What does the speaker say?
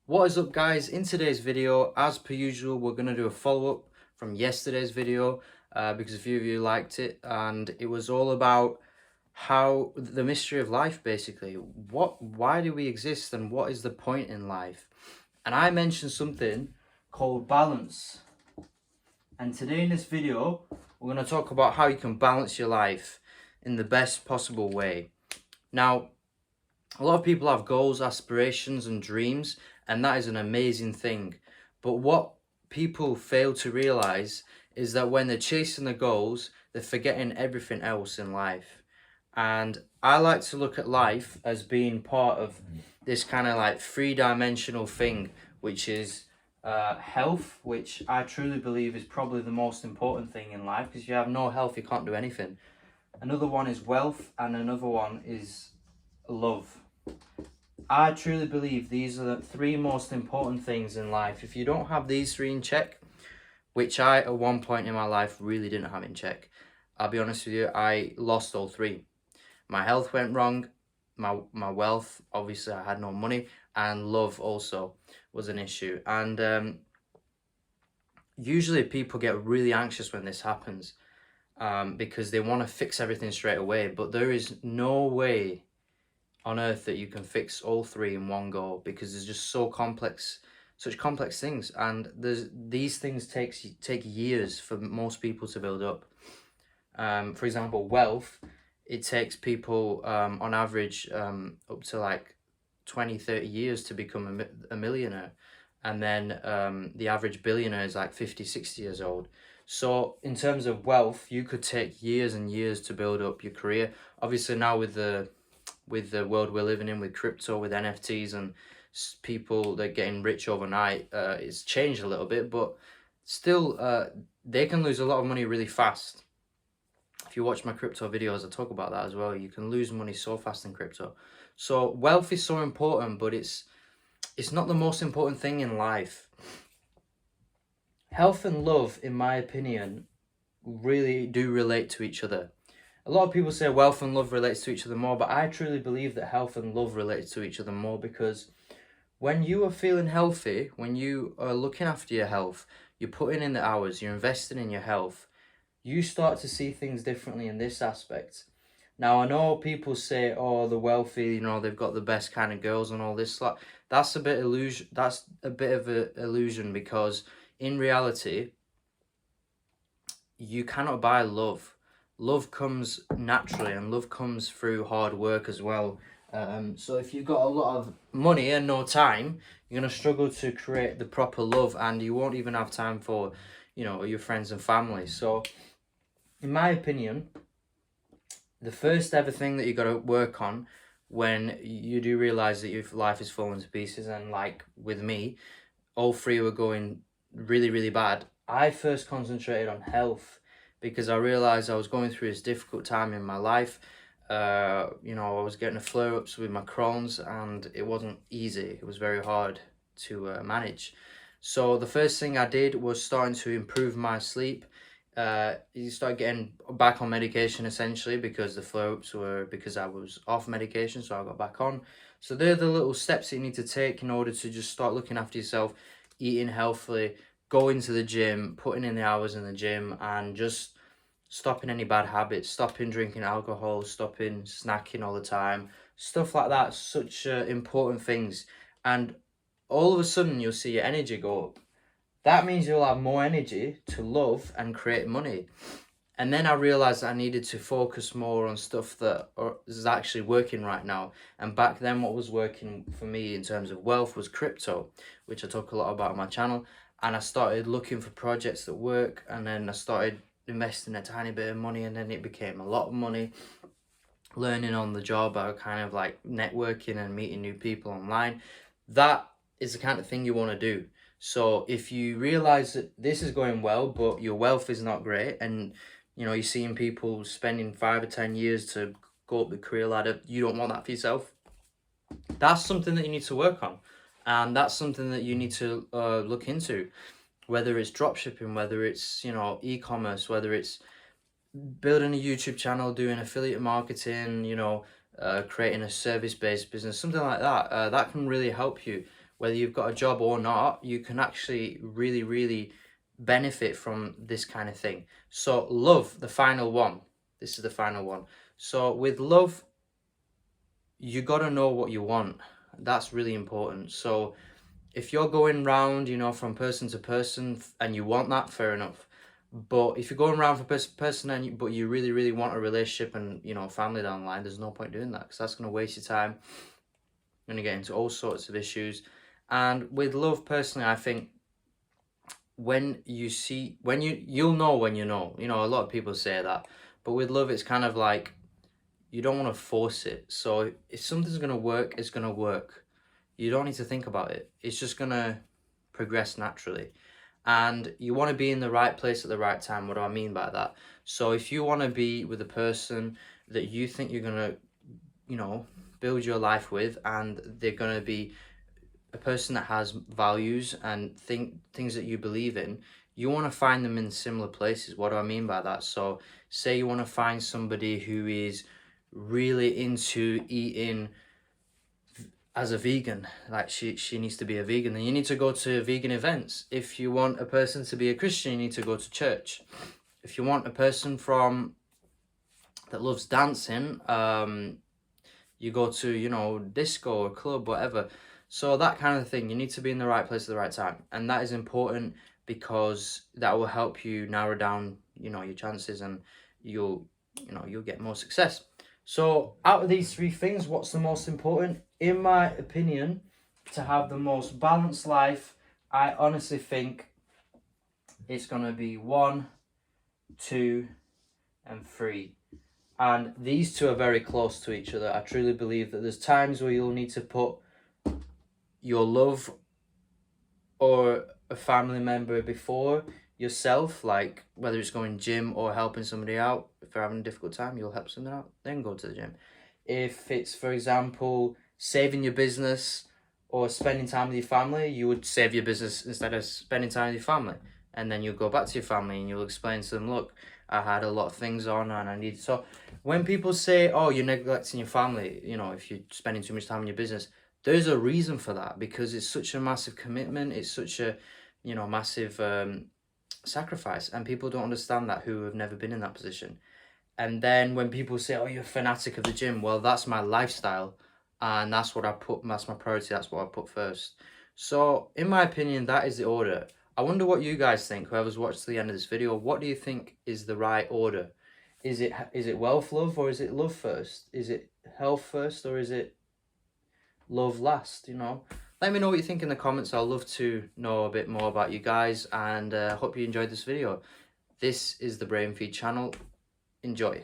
What is up, guys? In today's video, as per usual, we're going to do a follow-up from yesterday's video because a few of you liked it, and it was all about how the mystery of life, basically. Why do we exist, and what is the point in life? And I mentioned something called balance. And today in this video, we're going to talk about how you can balance your life in the best possible way. Now, a lot of people have goals, aspirations, and dreams, and that is an amazing thing. But what people fail to realize is that when they're chasing the goals, they're forgetting everything else in life. And I like to look at life as being part of this kind of like three-dimensional thing, which is health, which I truly believe is probably the most important thing in life, because if you have no health, you can't do anything. Another one is wealth, and another one is love. I truly believe these are the three most important things in life. If you don't have these three in check, which I at one point in my life really didn't have in check, I'll be honest with you, I lost all three. My health went wrong, my wealth, obviously I had no money, and love also was an issue. And usually people get really anxious when this happens because they want to fix everything straight away, but there is no way on earth that you can fix all three in one go, because there's just such complex things, and these things take years for most people to build up. For example, wealth, it takes people on average up to like 20-30 years to become a millionaire, and then the average billionaire is like 50-60 years old. So in terms of wealth, you could take years and years to build up your career. Obviously now with the world we're living in, with crypto, with NFTs, and people that are getting rich overnight, it's changed a little bit, but still they can lose a lot of money really fast. If you watch my crypto videos, I talk about that as well. You can lose money so fast in crypto. So wealth is so important, but it's not the most important thing in life. Health and love, in my opinion, really do relate to each other. A lot of people say wealth and love relates to each other more, but I truly believe that health and love relates to each other more, because when you are feeling healthy, when you are looking after your health, you're putting in the hours, you're investing in your health, you start to see things differently in this aspect. Now, I know people say, oh, the wealthy, they've got the best kind of girls and all this. Like, that's a bit illusion. That's a bit of an illusion, because in reality, you cannot buy love. Love comes naturally, and love comes through hard work as well. So if you've got a lot of money and no time, you're going to struggle to create the proper love, and you won't even have time for, your friends and family. So in my opinion, the first ever thing that you got to work on when you do realize that your life is falling to pieces, and like with me, all three were going really, really bad, I first concentrated on health, because I realized I was going through this difficult time in my life. I was getting flare-ups with my Crohn's, and it wasn't easy. It was very hard to manage. So the first thing I did was starting to improve my sleep. You start getting back on medication, essentially, because the flare-ups were because I was off medication, so I got back on. So they're the little steps that you need to take in order to just start looking after yourself, eating healthily, going to the gym, putting in the hours in the gym, and just stopping any bad habits, stopping drinking alcohol, stopping snacking all the time, stuff like that. Such important things. And all of a sudden, you'll see your energy go up. That means you'll have more energy to love and create money. And then I realized I needed to focus more on stuff that is actually working right now. And back then, what was working for me in terms of wealth was crypto, which I talk a lot about on my channel. And I started looking for projects that work, and then I started investing a tiny bit of money, and then it became a lot of money. Learning on the job, I kind of like networking and meeting new people online. That is the kind of thing you want to do. So if you realize that this is going well, but your wealth is not great, and you're seeing people spending 5 or 10 years to go up the career ladder, you don't want that for yourself. That's something that you need to work on, and that's something that you need to look into. Whether it's dropshipping, whether it's e-commerce, whether it's building a YouTube channel, doing affiliate marketing, creating a service-based business, something like that. That can really help you whether you've got a job or not, you can actually really, really benefit from this kind of thing. So love, the final one. This is the final one. So with love, you got to know what you want. That's really important. So if you're going round, you know, from person to person and you want that, fair enough. But if you're going around from person to person but you really, really want a relationship and, you know, family down the line, there's no point doing that, because that's going to waste your time. You're going to get into all sorts of issues. And with love, personally, I think when you see, you'll know when you know. You know, a lot of people say that. But with love, it's kind of like, you don't want to force it. So if something's going to work, it's going to work. You don't need to think about it. It's just going to progress naturally. And you want to be in the right place at the right time. What do I mean by that? So if you want to be with a person that you think you're going to, you know, build your life with, and they're going to be a person that has values and things that you believe in, you want to find them in similar places. What do I mean by that? So say you want to find somebody who is really into eating as a vegan, like she needs to be a vegan, then you need to go to vegan events. If you want a person to be a Christian, you need to go to church. If you want a person that loves dancing, you go to, you know, disco or club, whatever. So that kind of thing, you need to be in the right place at the right time. And that is important, because that will help you narrow down, you know, your chances, and you'll get more success. So out of these three things, what's the most important? In my opinion, to have the most balanced life, I honestly think it's going to be 1, 2, and 3. And these two are very close to each other. I truly believe that there's times where you'll need to put your love or a family member before yourself, like whether it's going gym or helping somebody out. If they're having a difficult time, you'll help somebody out, then go to the gym. If it's, for example, saving your business or spending time with your family, you would save your business instead of spending time with your family. And then you'll go back to your family and you'll explain to them, look, I had a lot of things on and I need... So when people say, oh, you're neglecting your family, you know, if you're spending too much time in your business, there's a reason for that, because it's such a massive commitment. It's such a, you know, massive sacrifice, and people don't understand that, who have never been in that position. And then when people say, oh, you're a fanatic of the gym, well, that's my lifestyle, and that's what I put, that's my priority, that's what I put first. So in my opinion, that is the order. I wonder what you guys think, whoever's watched to the end of this video. What do you think is the right order? Is it wealth love, or is it love first? Is it health first, or is it love last? You know, let me know what you think in the comments. I'd love to know a bit more about you guys, and hope you enjoyed this video. This is the Brain Feed channel. Enjoy.